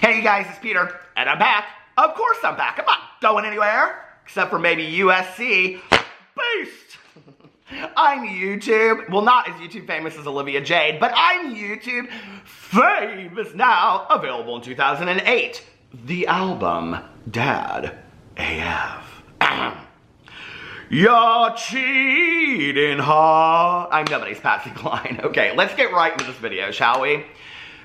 Hey you guys, it's Peter, and I'm back. Of course I'm back. I'm not going anywhere, except for maybe USC. Boost! I'm YouTube, well not as YouTube famous as Olivia Jade, but I'm YouTube famous now, available in 2008. The album, Dad AF. You're cheating hard. I'm nobody's Patsy Cline. Okay, let's get right into this video, shall we?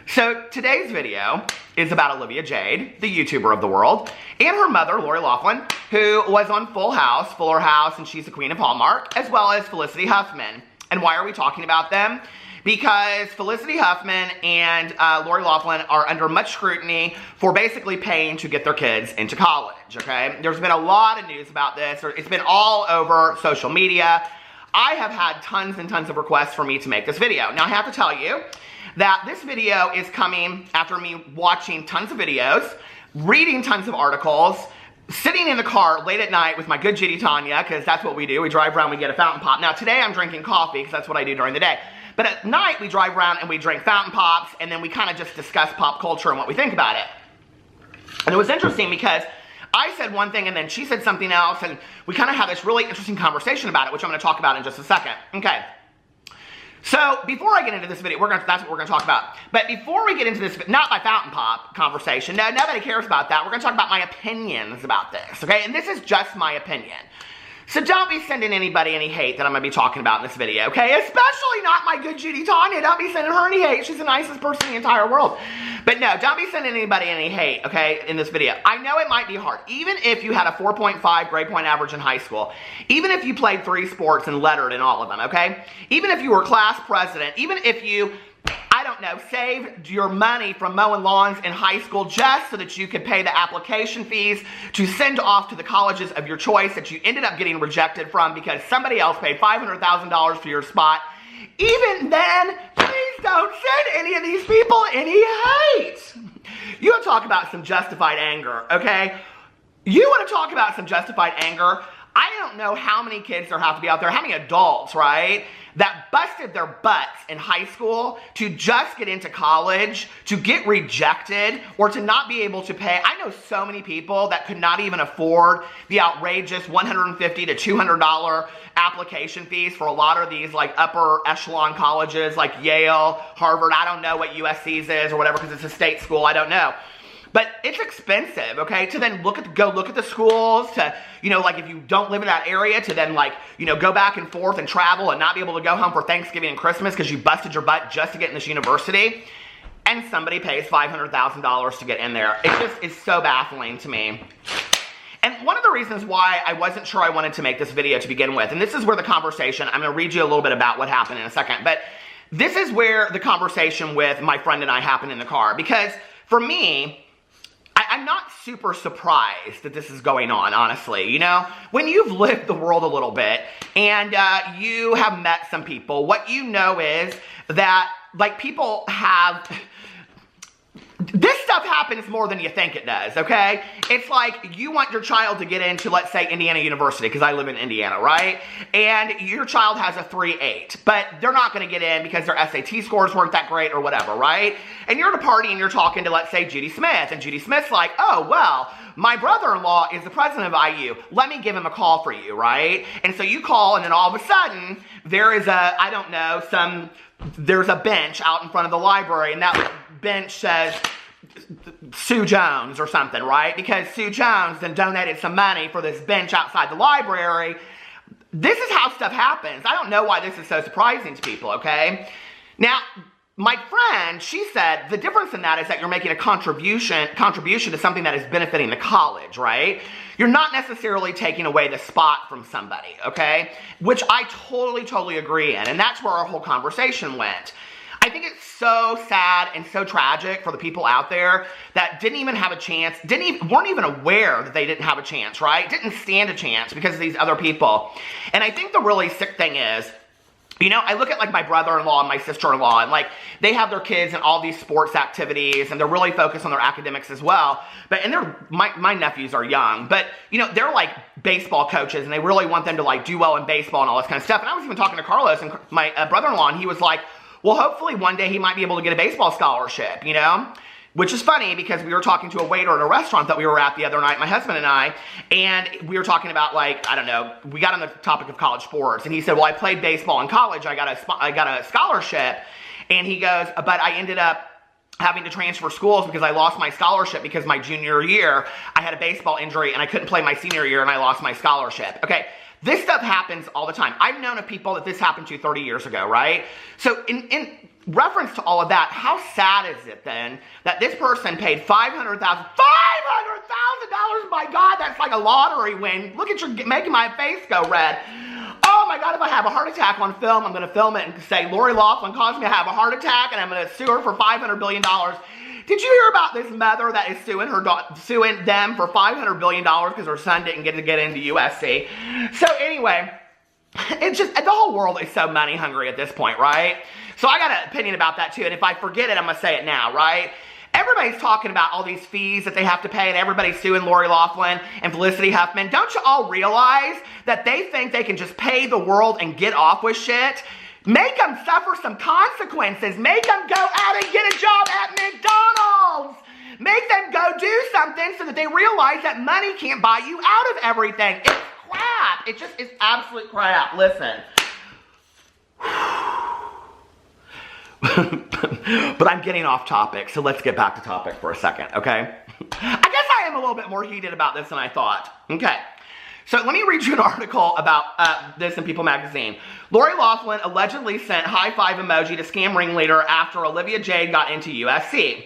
So today's video is about Olivia Jade, the YouTuber of the world, and her mother, Loughlin, who was on Fuller House, and she's the queen of Hallmark, as well as Felicity Huffman. And why are we talking about them? Because Felicity Huffman and Loughlin are under much scrutiny for basically paying to get their kids into college, okay? There's been a lot of news about this. It's been all over social media. I have had tons and tons of requests for me to make this video. Now, I have to tell you that this video is coming after me watching tons of videos, reading tons of articles, sitting in the car late at night with my good Judy Tanya, because that's what we do. We drive around, we get a fountain pop. Now, today I'm drinking coffee, because that's what I do during the day. But at night, we drive around and we drink fountain pops, and then we kind of just discuss pop culture and what we think about it. And it was interesting because I said one thing and then she said something else, and we kind of had this really interesting conversation about it, which I'm going to talk about in just a second. Okay. So, before I get into this video, that's what we're going to talk about. But before we get into this, not my fountain pop conversation, no, nobody cares about that. We're going to talk about my opinions about this, okay? And this is just my opinion. So don't be sending anybody any hate that I'm going to be talking about in this video, okay? Especially not my good Judy Tanya. Don't be sending her any hate. She's the nicest person in the entire world. But no, don't be sending anybody any hate, okay, in this video. I know it might be hard. Even if you had a 4.5 grade point average in high school, even if you played 3 sports and lettered in all of them, okay? Even if you were class president, even if you, I don't know, saved your money from mowing lawns in high school just so that you could pay the application fees to send off to the colleges of your choice that you ended up getting rejected from because somebody else paid $500,000 for your spot, even then, please don't send any of these people any hate. You want to talk about some justified anger, okay? You want to talk about some justified anger? I don't know how many kids there have to be out there, how many adults, right, that busted their butts in high school to just get into college, to get rejected, or to not be able to pay. I know so many people that could not even afford the outrageous $150 to $200 application fees for a lot of these like upper echelon colleges like Yale, Harvard. I don't know what USC's is or whatever because it's a state school. I don't know. But it's expensive, okay, to then go look at the schools, to, you know, like if you don't live in that area, to then like, you know, go back and forth and travel and not be able to go home for Thanksgiving and Christmas because you busted your butt just to get in this university, and somebody pays $500,000 to get in there. It just is so baffling to me. And one of the reasons why I wasn't sure I wanted to make this video to begin with, and this is where the conversation, I'm going to read you a little bit about what happened in a second, but this is where the conversation with my friend and I happened in the car, because for me, I'm not super surprised that this is going on, honestly. You know, when you've lived the world a little bit and you have met some people, what you know is that, like, people have... This stuff happens more than you think it does, okay? It's like you want your child to get into, let's say, Indiana University, because I live in Indiana, right? And your child has a 3.8, but they're not going to get in because their SAT scores weren't that great or whatever, right? And you're at a party and you're talking to, let's say, Judy Smith, and Judy Smith's like, oh, well, my brother-in-law is the president of IU. Let me give him a call for you, right? And so you call, and then all of a sudden, there is a, I don't know, there's a bench out in front of the library, and that bench says Sue Jones or something, right? Because Sue Jones then donated some money for this bench outside the library. This is how stuff happens. I don't know why this is so surprising to people, okay? Now, my friend, she said the difference in that is that you're making a contribution to something that is benefiting the college, right? You're not necessarily taking away the spot from somebody, okay? Which I totally agree in, and that's where our whole conversation went. I think it's so sad and so tragic for the people out there that didn't even have a chance, weren't even aware that they didn't have a chance, right? Didn't stand a chance because of these other people. And I think the really sick thing is, you know, I look at like my brother-in-law and my sister-in-law, and like they have their kids in all these sports activities, and they're really focused on their academics as well. But and my nephews are young, but you know, they're like baseball coaches, and they really want them to like do well in baseball and all this kind of stuff. And I was even talking to Carlos and my brother-in-law, and he was like, well, hopefully one day he might be able to get a baseball scholarship, you know? Which is funny because we were talking to a waiter at a restaurant that we were at the other night, my husband and I, and we were talking about, like, I don't know, we got on the topic of college sports, and he said, well, I played baseball in college, I got a scholarship, and he goes, but I ended up having to transfer schools because I lost my scholarship because my junior year, I had a baseball injury, and I couldn't play my senior year, and I lost my scholarship. Okay, this stuff happens all the time. I've known of people that this happened to 30 years ago, right? So in reference to all of that, how sad is it then that this person paid $500,000? My God, that's like a lottery win. Look at making my face go red. Oh my God, if I have a heart attack on film, I'm going to film it and say, Lori Loughlin caused me to have a heart attack, and I'm going to sue her for $500 billion. Did you hear about this mother that is suing them for $500 billion because her son didn't get to get into USC? So anyway, it's just, the whole world is so money hungry at this point, right? So I got an opinion about that too, and if I forget it, I'm going to say it now, right? Everybody's talking about all these fees that they have to pay, and everybody's suing Lori Loughlin and Felicity Huffman. Don't you all realize that they think they can just pay the world and get off with shit? Make them suffer some consequences. Make them go out and get a job at McDonald's. Make them go do something so that they realize that money can't buy you out of everything. It's crap. It just is absolute crap. Listen. But I'm getting off topic, so let's get back to topic for a second, okay? I guess I am a little bit more heated about this than I thought. Okay, so let me read you an article about this in People magazine. Lori Loughlin allegedly sent high five emoji to scam ringleader after Olivia Jade got into USC.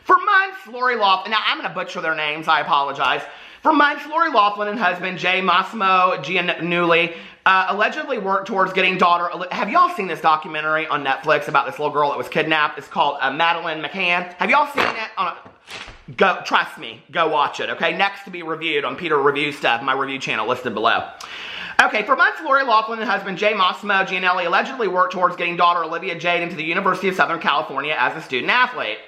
For months, Lori Loughlin, now I'm going to butcher their names, I apologize. For months, Lori Loughlin and husband J. Massimo Giannulli allegedly worked towards getting daughter. Have y'all seen this documentary on Netflix about this little girl that was kidnapped? It's called Madeline McCann. Have y'all seen it? Go, trust me, go watch it, okay? Next to be reviewed on Peter Review Stuff, my review channel listed below. Okay, for months, Lori Loughlin and husband J. Massimo Giannulli allegedly worked towards getting daughter Olivia Jade into the University of Southern California as a student athlete.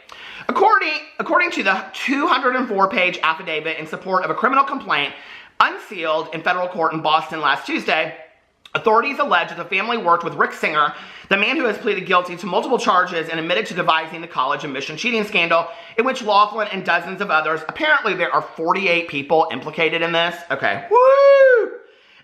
According to the 204-page affidavit in support of a criminal complaint unsealed in federal court in Boston last Tuesday, authorities allege that the family worked with Rick Singer, the man who has pleaded guilty to multiple charges and admitted to devising the college admission cheating scandal in which Loughlin and dozens of others, apparently there are 48 people implicated in this. Okay, woo!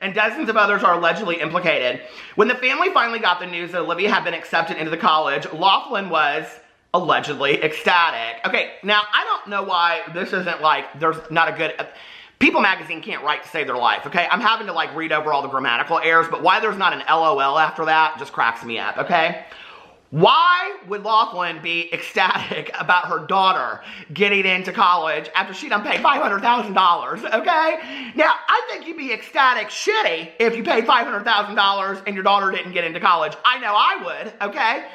And dozens of others are allegedly implicated. When the family finally got the news that Olivia had been accepted into the college, Loughlin was allegedly ecstatic. Okay, now I don't know why this isn't like, there's not a good, People magazine can't write to save their life, okay? I'm having to like read over all the grammatical errors, but why there's not an LOL after that just cracks me up, okay? Why would Loughlin be ecstatic about her daughter getting into college after she done paid $500,000, okay? Now, I think you'd be ecstatic shitty if you paid $500,000 and your daughter didn't get into college. I know I would, okay?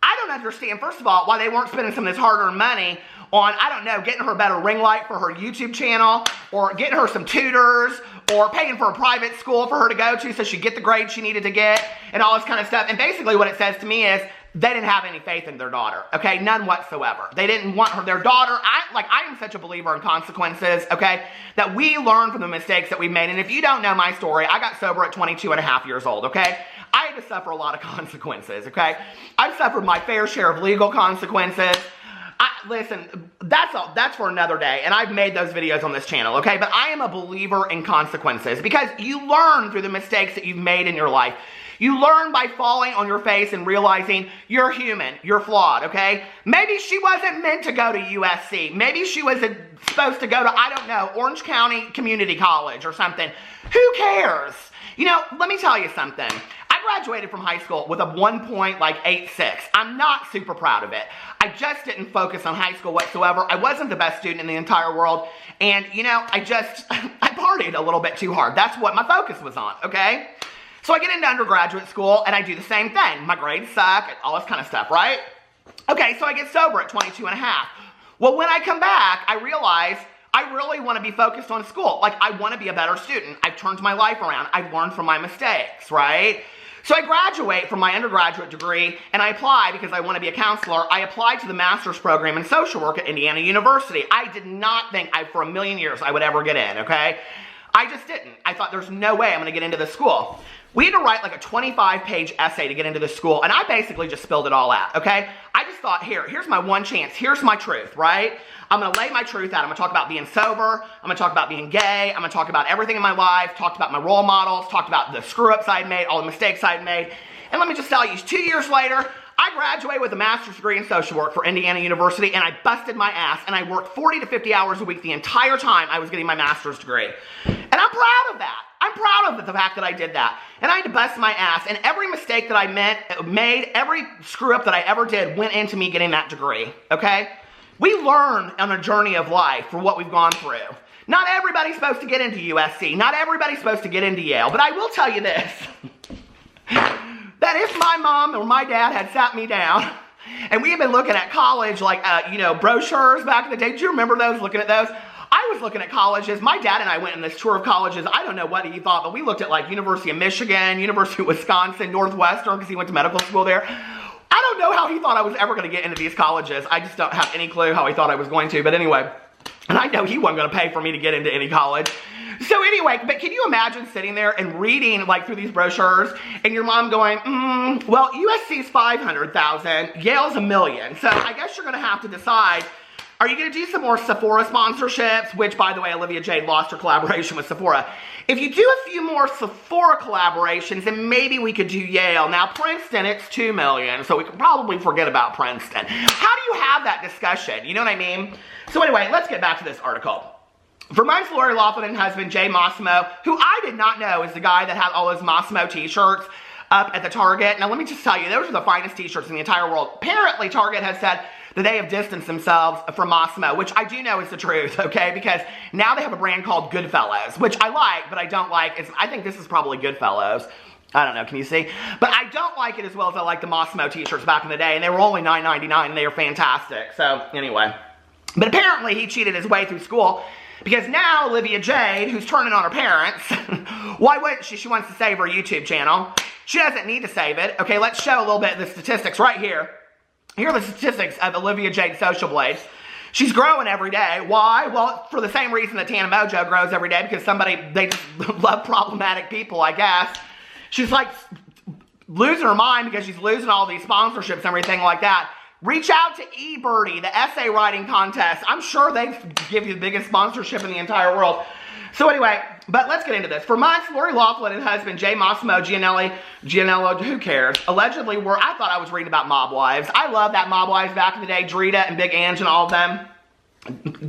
I don't understand, first of all, why they weren't spending some of this hard-earned money on, I don't know, getting her a better ring light for her YouTube channel, or getting her some tutors, or paying for a private school for her to go to so she'd get the grades she needed to get, and all this kind of stuff. And basically what it says to me is, they didn't have any faith in their daughter, okay? None whatsoever. They didn't want their daughter. I am such a believer in consequences, okay? That we learn from the mistakes that we made. And if you don't know my story, I got sober at 22 and a half years old, okay? I had to suffer a lot of consequences, okay? I've suffered my fair share of legal consequences. Listen, that's for another day, and I've made those videos on this channel, okay? But I am a believer in consequences because you learn through the mistakes that you've made in your life. You learn by falling on your face and realizing you're human, you're flawed, okay? Maybe she wasn't meant to go to USC. Maybe she was supposed to go to, I don't know, Orange County Community College or something. Who cares? You know, let me tell you something. I graduated from high school with a 1.86. I'm not super proud of it. I just didn't focus on high school whatsoever. I wasn't the best student in the entire world. And, you know, I partied a little bit too hard. That's what my focus was on, okay? So I get into undergraduate school, and I do the same thing. My grades suck, and all this kind of stuff, right? Okay, so I get sober at 22 and a half. Well, when I come back, I realize I really want to be focused on school. Like, I want to be a better student. I've turned my life around. I've learned from my mistakes, right? So I graduate from my undergraduate degree, and I apply because I want to be a counselor. I applied to the master's program in social work at Indiana University. I did not think for a million years I would ever get in, okay? I just didn't. I thought there's no way I'm going to get into this school. We had to write like a 25-page essay to get into this school, and I basically just spilled it all out, okay? I just thought, here's my one chance. Here's my truth, right? I'm going to lay my truth out. I'm going to talk about being sober. I'm going to talk about being gay. I'm going to talk about everything in my life, talked about my role models, talked about the screw-ups I'd made, all the mistakes I'd made. And let me just tell you, 2 years later, I graduated with a master's degree in social work for Indiana University, and I busted my ass, and I worked 40 to 50 hours a week the entire time I was getting my master's degree. And I'm proud of that. I'm proud of the fact that I did that. And I had to bust my ass, and every mistake that I made, every screw-up that I ever did went into me getting that degree, okay? We learn on a journey of life for what we've gone through. Not everybody's supposed to get into USC. Not everybody's supposed to get into Yale. But I will tell you this, that if my mom or my dad had sat me down, and we had been looking at college, like, brochures back in the day. Do you remember those, looking at those? I was looking at colleges. My dad and I went on this tour of colleges. I don't know what he thought, but we looked at like University of Michigan, University of Wisconsin, Northwestern, because he went to medical school there. I don't know how he thought I was ever going to get into these colleges. I just don't have any clue how he thought I was going to. But anyway, and I know he wasn't going to pay for me to get into any college. So anyway, but can you imagine sitting there and reading like through these brochures and your mom going, well, USC's 500,000, Yale's $1 million. So I guess you're going to have to decide, are you going to do some more Sephora sponsorships? Which, by the way, Olivia Jade lost her collaboration with Sephora. If you do a few more Sephora collaborations, then maybe we could do Yale. Now, Princeton, it's $2 million, so we can probably forget about Princeton. How do you have that discussion? You know what I mean? So anyway, let's get back to this article. For months, Lori Loughlin and husband Jay Massimo, who I did not know is the guy that had all those Massimo t-shirts up at the Target. Now, let me just tell you, those are the finest t-shirts in the entire world. Apparently, Target has said that they have distanced themselves from Massimo, which I do know is the truth, okay? Because now they have a brand called Goodfellas, which I like, but I don't like. I think this is probably Goodfellas. I don't know, can you see? But I don't like it as well as I like the Massimo t-shirts back in the day, and they were only $9.99, and they are fantastic. So, anyway. But apparently, he cheated his way through school, because now Olivia Jade, who's turning on her parents, why wouldn't she? She wants to save her YouTube channel. She doesn't need to save it. Okay, let's show a little bit of the statistics right here. Here are the statistics of Olivia Jade Social Blades. She's growing every day. Why? Well, for the same reason that Tana Mojo grows every day, because they just love problematic people, I guess. She's like losing her mind because she's losing all these sponsorships and everything like that. Reach out to eBirdie, the essay writing contest. I'm sure they give you the biggest sponsorship in the entire world. So anyway, but let's get into this. For months, Lori Loughlin and husband Jay Massimo Gianello, who cares, allegedly were, I thought I was reading about mob wives. I love that mob wives back in the day, Drita and Big Ange and all of them.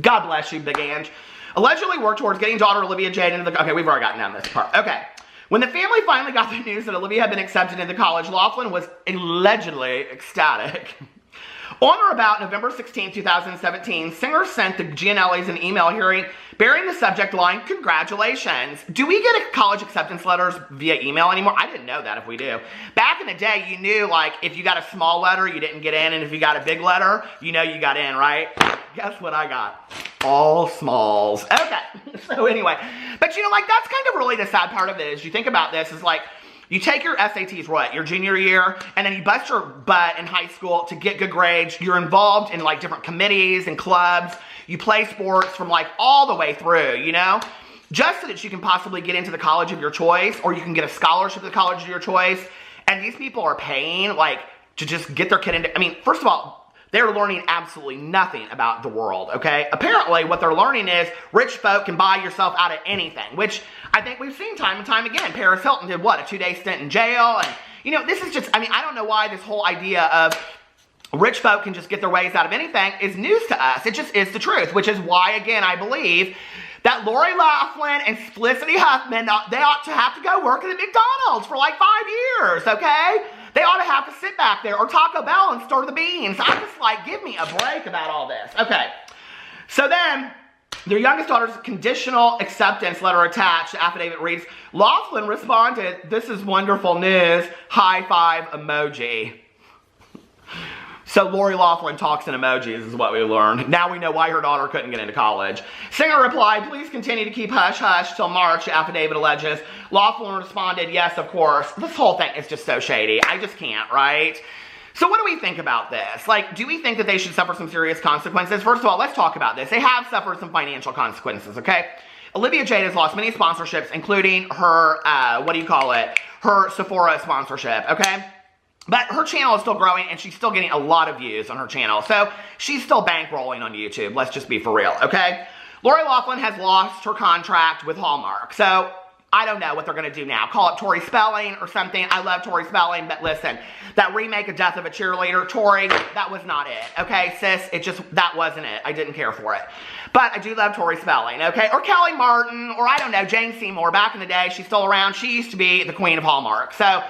God bless you, Big Ange. Allegedly worked towards getting daughter Olivia Jade into the, okay, we've already gotten down this part. Okay. When the family finally got the news that Olivia had been accepted into college, Loughlin was allegedly ecstatic. On or about November 16, 2017, Singer sent the Gianellis an email bearing the subject line, "Congratulations." Do we get college acceptance letters via email anymore? I didn't know that if we do. Back in the day, you knew, like, if you got a small letter, you didn't get in, and if you got a big letter, you know you got in, right? Guess what I got? All smalls. Okay, so anyway. But, you know, like, that's kind of really the sad part of it is you think about this is, like, you take your SATs, what, your junior year, and then you bust your butt in high school to get good grades. You're involved in, like, different committees and clubs. You play sports from, like, all the way through, you know? Just so that you can possibly get into the college of your choice, or you can get a scholarship to the college of your choice. And these people are paying, like, to just get their kid into, I mean, first of all, they're learning absolutely nothing about the world, okay? Apparently, what they're learning is rich folk can buy yourself out of anything, which I think we've seen time and time again. Paris Hilton did, what, a 2-day stint in jail? And, you know, this is just, I mean, I don't know why this whole idea of rich folk can just get their ways out of anything is news to us. It just is the truth, which is why, again, I believe that Lori Loughlin and Felicity Huffman, they ought to have to go work at McDonald's for like 5 years, okay? They ought to have to sit back there, or Taco Bell, and stir the beans. I'm just like, give me a break about all this. Okay, so then their youngest daughter's conditional acceptance letter attached. The affidavit reads, Loughlin responded, "This is wonderful news, high five emoji." So Lori Loughlin talks in emojis is what we learned. Now we know why her daughter couldn't get into college. Singer replied, "Please continue to keep hush-hush till March," the affidavit alleges. Loughlin responded, "Yes, of course." This whole thing is just so shady. I just can't, right? So what do we think about this? Like, do we think that they should suffer some serious consequences? First of all, let's talk about this. They have suffered some financial consequences, okay? Olivia Jade has lost many sponsorships, including her, her Sephora sponsorship, okay? But her channel is still growing, and she's still getting a lot of views on her channel. So she's still bankrolling on YouTube. Let's just be for real, okay? Loughlin has lost her contract with Hallmark. So I don't know what they're going to do now. Call it Tori Spelling or something. I love Tori Spelling, but listen, that remake of Death of a Cheerleader, Tori, that was not it, okay, sis? That wasn't it. I didn't care for it. But I do love Tori Spelling, okay? Or Kelly Martin, or I don't know, Jane Seymour. Back in the day, she's still around. She used to be the queen of Hallmark. So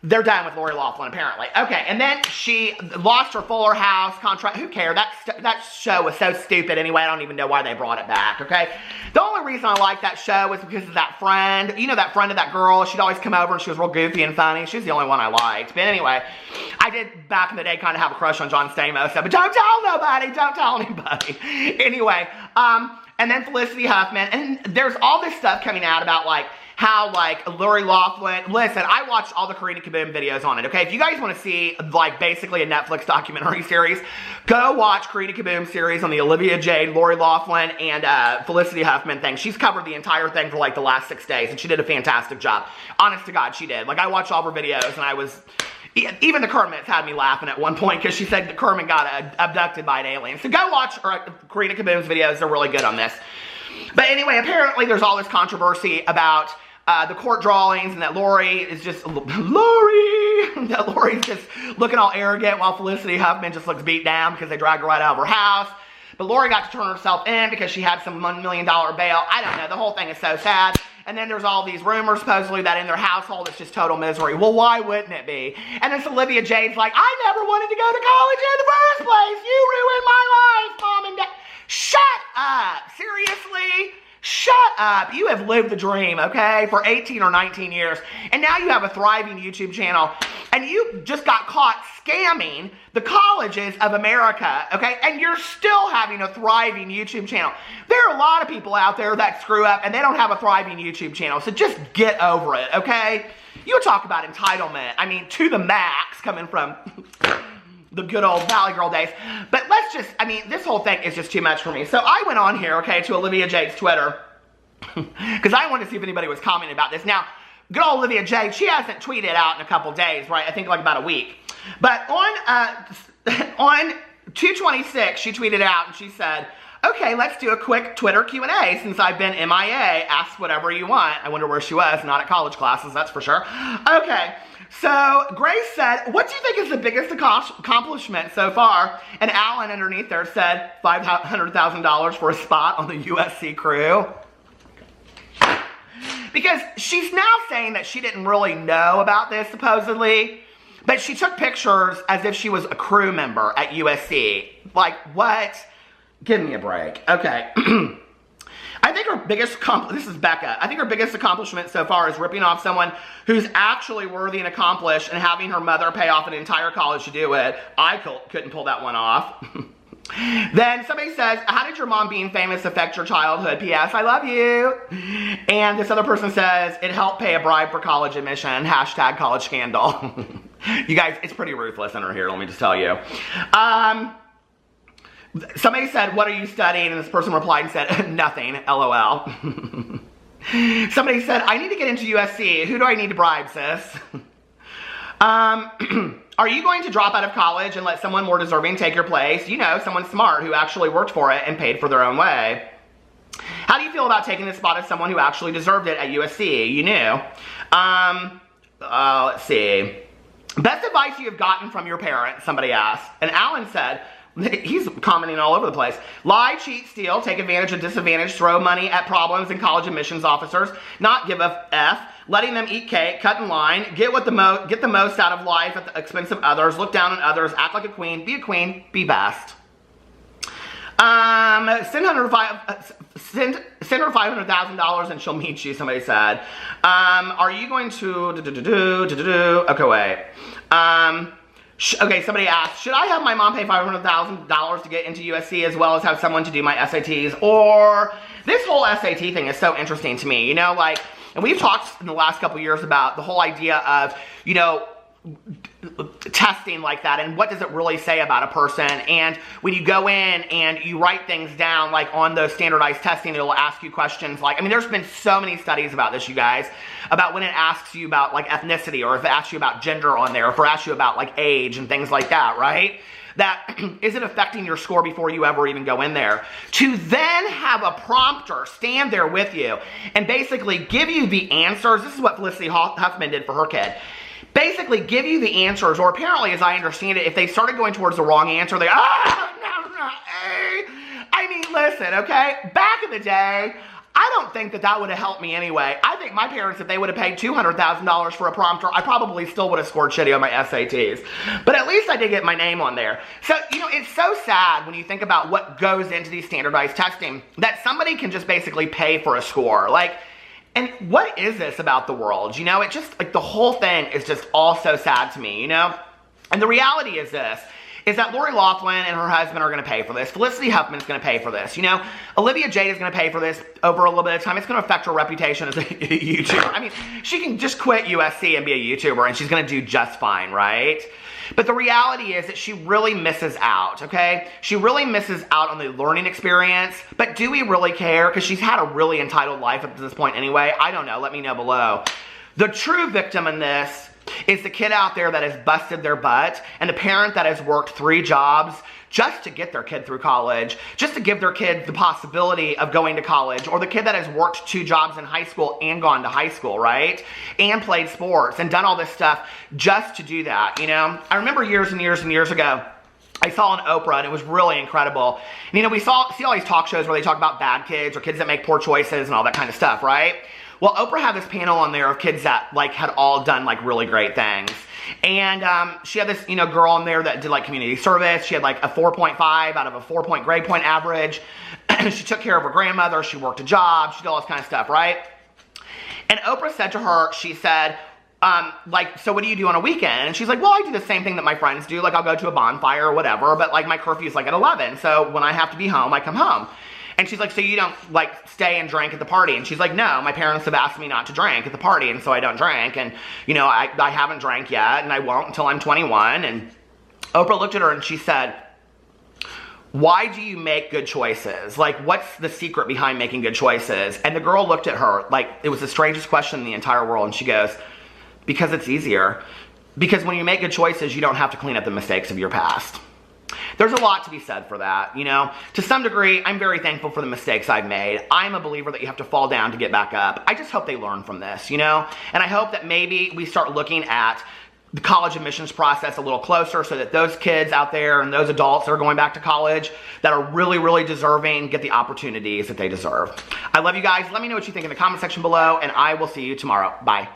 they're done with Loughlin, apparently. Okay, and then she lost her Fuller House contract. Who cares? That show was so stupid anyway. I don't even know why they brought it back, okay? The only reason I liked that show was because of that friend. You know that friend of that girl? She'd always come over and she was real goofy and funny. She was the only one I liked. But anyway, I did back in the day kind of have a crush on John Stamos. So, but don't tell nobody. Don't tell anybody. Anyway, and then Felicity Huffman. And there's all this stuff coming out about, like, how, like, Loughlin, listen, I watched all the Karina Kaboom videos on it, okay? If you guys want to see, like, basically a Netflix documentary series, go watch Karina Kaboom series on the Olivia Jade, Loughlin, and Felicity Huffman thing. She's covered the entire thing for, like, the last 6 days, and she did a fantastic job. Honest to God, she did. Like, I watched all her videos, and I was... Even the Kermits had me laughing at one point, because she said the Kermit got abducted by an alien. So go watch Karina Kaboom's videos. They're really good on this. But anyway, apparently there's all this controversy about the court drawings, and that Lori's just looking all arrogant while Felicity Huffman just looks beat down because they dragged her right out of her house. But Lori got to turn herself in because she had some $1 million bail. I don't know. The whole thing is so sad. And then there's all these rumors, supposedly, that in their household it's just total misery. Well, why wouldn't it be? And then Olivia Jade's like, I never wanted to go to college in the first place. You ruined my life, Mom and Dad. Shut up. Seriously? Shut up. You have lived the dream, okay, for 18 or 19 years. And now you have a thriving YouTube channel. And you just got caught scamming the colleges of America, okay? And you're still having a thriving YouTube channel. There are a lot of people out there that screw up and they don't have a thriving YouTube channel. So just get over it, okay? You talk about entitlement. I mean, to the max, coming from the good old Valley Girl days. But let's just, I mean, this whole thing is just too much for me. So I went on here, okay, to Olivia Jade's Twitter, because I wanted to see if anybody was commenting about this. Now, good old Olivia Jade, she hasn't tweeted out in a couple days, right? I think like about a week. But on 2/26, she tweeted out and she said, okay, let's do a quick Twitter Q&A since I've been MIA. Ask whatever you want. I wonder where she was. Not at college classes, that's for sure. Okay. So, Grace said, what do you think is the biggest accomplishment so far? And Alan underneath there said $500,000 for a spot on the USC crew. Because she's now saying that she didn't really know about this, supposedly. But she took pictures as if she was a crew member at USC. Like, what? Give me a break. Okay. I think her biggest, this is Becca, I think her biggest accomplishment so far is ripping off someone who's actually worthy and accomplished and having her mother pay off an entire college to do it. I couldn't pull that one off. Then somebody says, how did your mom being famous affect your childhood? P.S. I love you. And this other person says, it helped pay a bribe for college admission. Hashtag college scandal. You guys, it's pretty ruthless under here, let me just tell you. Somebody said, what are you studying? And this person replied and said, nothing, LOL. Somebody said, I need to get into USC. Who do I need to bribe, sis? Are you going to drop out of college and let someone more deserving take your place? You know, someone smart who actually worked for it and paid for their own way. How do you feel about taking the spot of someone who actually deserved it at USC? You knew. Let's see. Best advice you have gotten from your parents, somebody asked. And Alan said, he's commenting all over the place. Lie, cheat, steal, take advantage of disadvantage, throw money at problems and college admissions officers, not give a F, letting them eat cake, cut in line, get the most out of life at the expense of others, look down on others, act like a queen, be best. Send her $500,000 and she'll meet you, somebody said. Are you going to okay, wait. Okay, somebody asked, should I have my mom pay $500,000 to get into USC as well as have someone to do my SATs? Or, this whole SAT thing is so interesting to me, you know, like, and we've talked in the last couple years about the whole idea of, you know, testing like that, and what does it really say about a person. And when you go in and you write things down, like on those standardized testing, it'll ask you questions like, I mean, there's been so many studies about this, you guys, about when it asks you about like ethnicity, or if it asks you about gender on there, or if it asks you about like age and things like that, right? That is it affecting your score before you ever even go in there. To then have a prompter stand there with you and basically give you the answers. This is what Felicity Huffman did for her kid. Basically give you the answers, or apparently, as I understand it, if they started going towards the wrong answer, they, no, I mean, listen, okay? Back in the day, I don't think that that would have helped me anyway. I think my parents, if they would have paid $200,000 for a prompter, I probably still would have scored shitty on my SATs. But at least I did get my name on there. So, you know, it's so sad when you think about what goes into these standardized testing, that somebody can just basically pay for a score. Like, and what is this about the world? You know, it just, like, the whole thing is just all so sad to me, you know? And the reality is this, is that Loughlin and her husband are going to pay for this. Felicity Huffman is going to pay for this. You know, Olivia Jade is going to pay for this over a little bit of time. It's going to affect her reputation as a YouTuber. I mean, she can just quit USC and be a YouTuber, and she's going to do just fine, right? But the reality is that she really misses out, okay? She really misses out on the learning experience. But do we really care? Because she's had a really entitled life up to this point anyway. I don't know. Let me know below. The true victim in this is the kid out there that has busted their butt, and the parent that has worked 3 jobs just to get their kid through college, just to give their kid the possibility of going to college, or the kid that has worked 2 jobs in high school and gone to high school, right? And played sports and done all this stuff just to do that, you know? I remember years and years and years ago, I saw on Oprah, and it was really incredible. And, you know, we see all these talk shows where they talk about bad kids or kids that make poor choices and all that kind of stuff, right? Well, Oprah had this panel on there of kids that, like, had all done, like, really great things. And she had this, you know, girl on there that did, like, community service. She had, like, a 4.5 out of a 4-point grade point average. She took care of her grandmother. She worked a job. She did all this kind of stuff, right? And Oprah said to her, she said, like, so what do you do on a weekend? And she's like, well, I do the same thing that my friends do. Like, I'll go to a bonfire or whatever. But, like, my curfew's, like, at 11. So when I have to be home, I come home. And she's like, so you don't, like, stay and drink at the party? And she's like, no, my parents have asked me not to drink at the party, and so I don't drink. And, you know, I haven't drank yet, and I won't until I'm 21. And Oprah looked at her and she said, why do you make good choices? Like, what's the secret behind making good choices? And the girl looked at her like it was the strangest question in the entire world. And she goes, because it's easier. Because when you make good choices, you don't have to clean up the mistakes of your past. There's a lot to be said for that, you know. To some degree, I'm very thankful for the mistakes I've made. I'm a believer that you have to fall down to get back up. I just hope they learn from this, you know. And I hope that maybe we start looking at the college admissions process a little closer, so that those kids out there and those adults that are going back to college that are really, really deserving get the opportunities that they deserve. I love you guys. Let me know what you think in the comment section below, and I will see you tomorrow. Bye.